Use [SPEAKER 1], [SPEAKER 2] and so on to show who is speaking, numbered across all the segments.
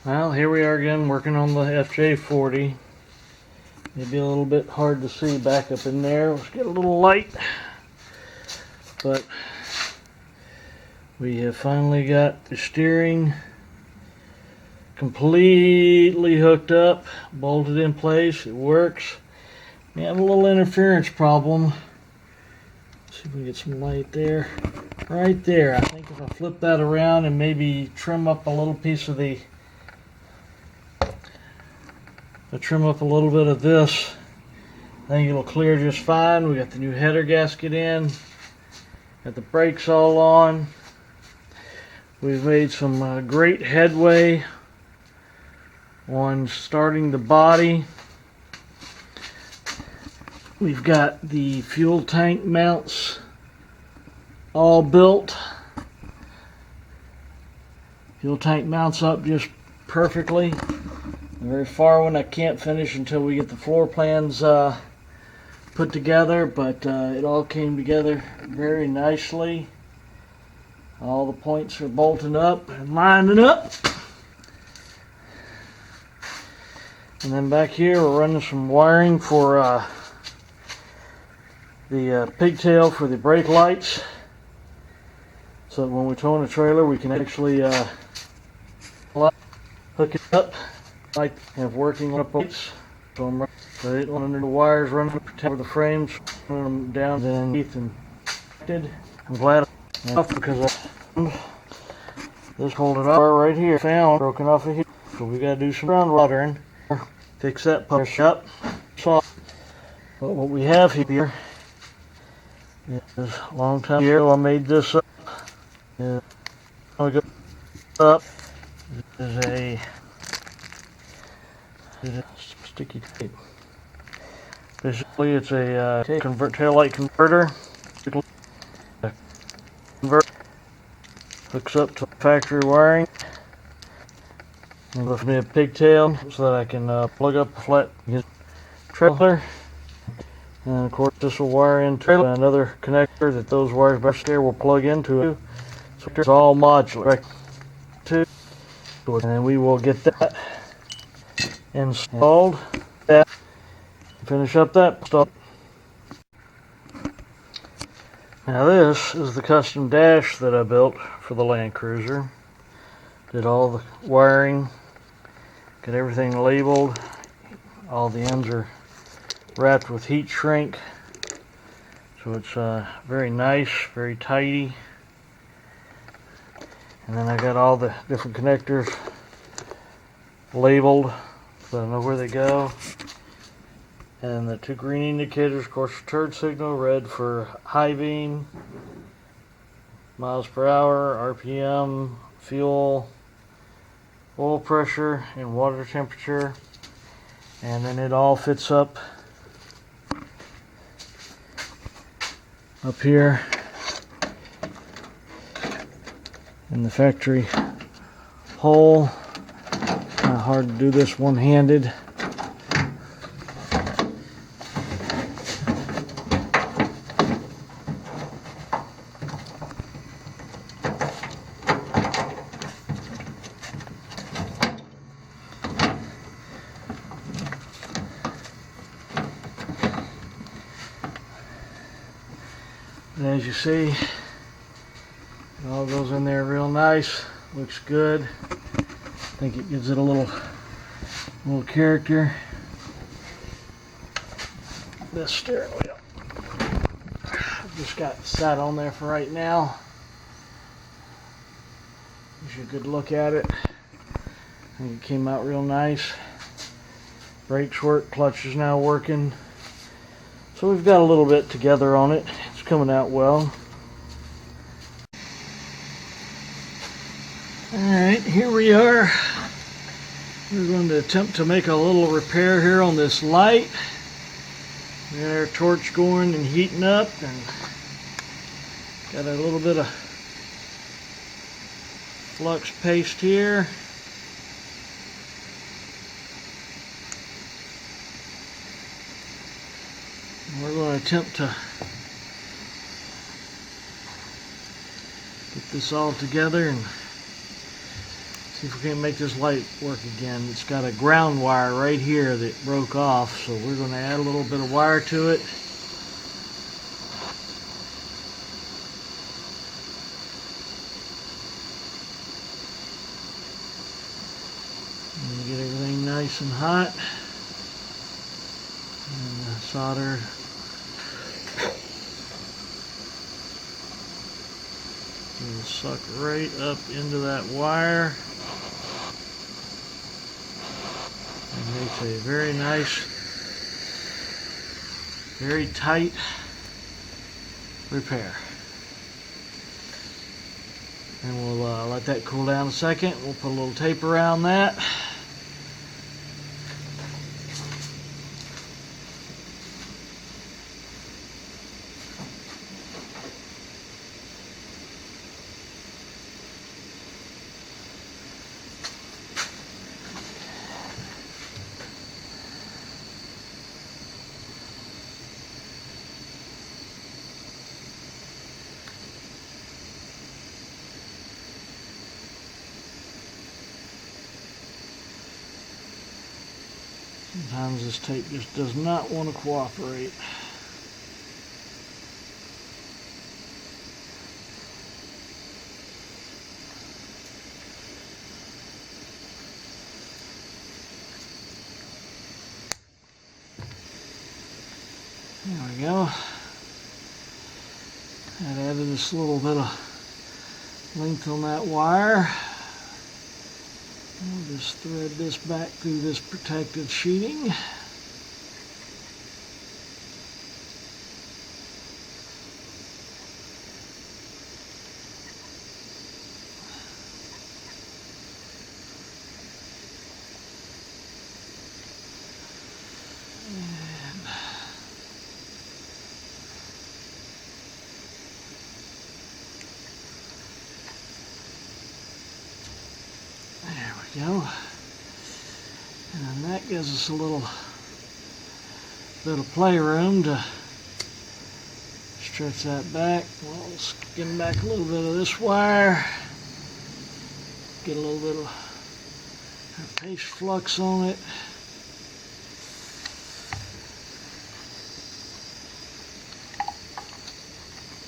[SPEAKER 1] Well, here we are again working on the FJ40. Maybe a little bit hard to see back up in there. Let's get a little light. But we have finally got the steering completely hooked up, bolted in place. It works. We have a little interference problem. Let's see if we get some light there. Right there. I think if I flip that around and maybe trim up a little piece of the trim up a little bit of this, I think it'll clear just fine. We got the new header gasket in, got the brakes all on. We've made some great headway on starting the body. We've got the fuel tank mounts all built. Fuel tank mounts up just perfectly. Very far one I can't finish until we get the floor plans put together, but it all came together very nicely. All the points are bolting up and lining up. And then back here we're running some wiring for the pigtail for the brake lights, so that when we tow in a trailer we can actually hook it up like and working on lights. So I'm running under the wires, running to protect the frames, running them down underneath and protected. I'm glad enough because this holding up right here found broken off of here. So we got to do some ground watering, fix that push up. So, but what we have here is a long time ago I made this up. I go up. This is a sticky tape. Basically, it's a tail light converter. Hooks up to factory wiring. And left me a pigtail so that I can plug up a flat trailer. And of course, this will wire into another connector that those wires back there will plug into. So it's all modular. And then we will get that installed. Finish up that stuff. Now this is the custom dash that I built for the Land Cruiser. Did all the wiring, got everything labeled. All the ends are wrapped with heat shrink, so it's very nice, very tidy. And then I got all the different connectors labeled so I know where they go. And the two green indicators, of course, turn signal, red for high beam, miles per hour, RPM, fuel, oil pressure, and water temperature. And then it all fits up here in the factory hole. Kind of hard to do this one-handed. And as you see, it all goes in there real nice. Looks good. I think it gives it a little character. This steering wheel, I've just got it sat on there for right now. Gives you a good look at it. I think it came out real nice. Brakes work, clutch is now working. So we've got a little bit together on it. It's coming out well. Alright, here we are. We're going to attempt to make a little repair here on this light. We got our torch going and heating up, and got a little bit of flux paste here. We're going to attempt to get this all together and See if we can make this light work again. It's got a ground wire right here that broke off, so we're going to add a little bit of wire to it. And get everything nice and hot. And the solder. It'll suck right up into that wire. And makes a very nice, very tight repair. And we'll let that cool down a second. We'll put a little tape around that. Sometimes this tape just does not want to cooperate. There we go. I added this little bit of length on that wire. We'll just thread this back through this protective sheeting. Go. And then that gives us a little bit of playroom to stretch that back. We'll skim back a little bit of this wire, get a little bit of paste flux on it.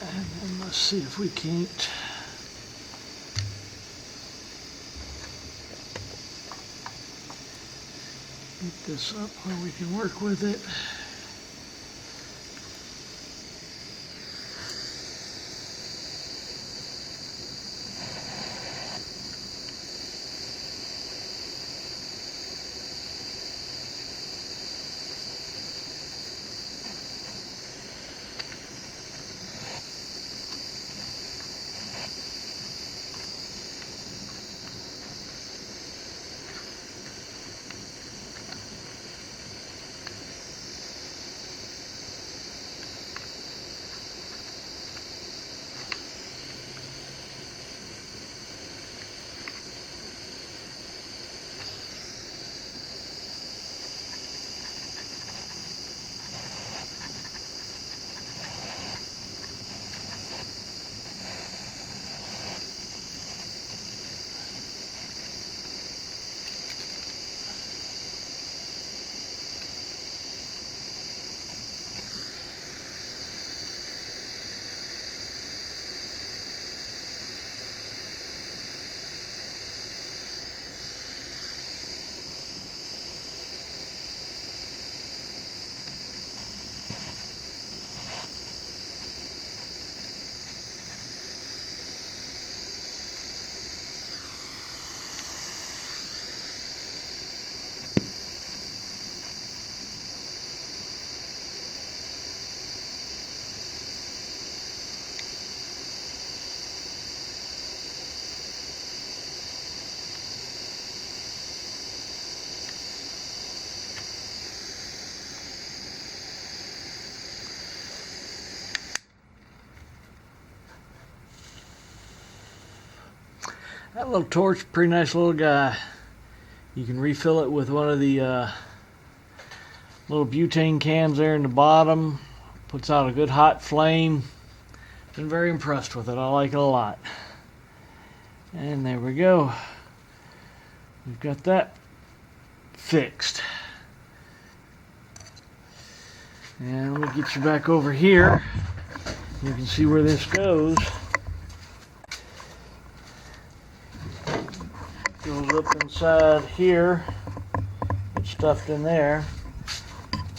[SPEAKER 1] And then let's see if we can't get this up where we can work with it. That little torch, pretty nice little guy. You can refill it with one of the little butane cans there in the bottom. Puts out a good hot flame. Been very impressed with it. I like it a lot. And there we go. we've got that fixed. And let me get you back over here. You can see where this goes. Goes up inside here. It's stuffed in there.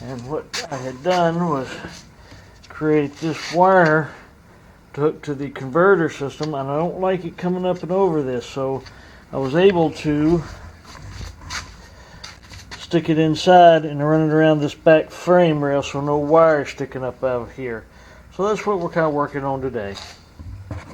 [SPEAKER 1] And what I had done was create this wire to hook to the converter system, and I don't like it coming up and over this, so I was able to stick it inside and run it around this back frame rail so no wire sticking up out of here. So that's what we're kind of working on today.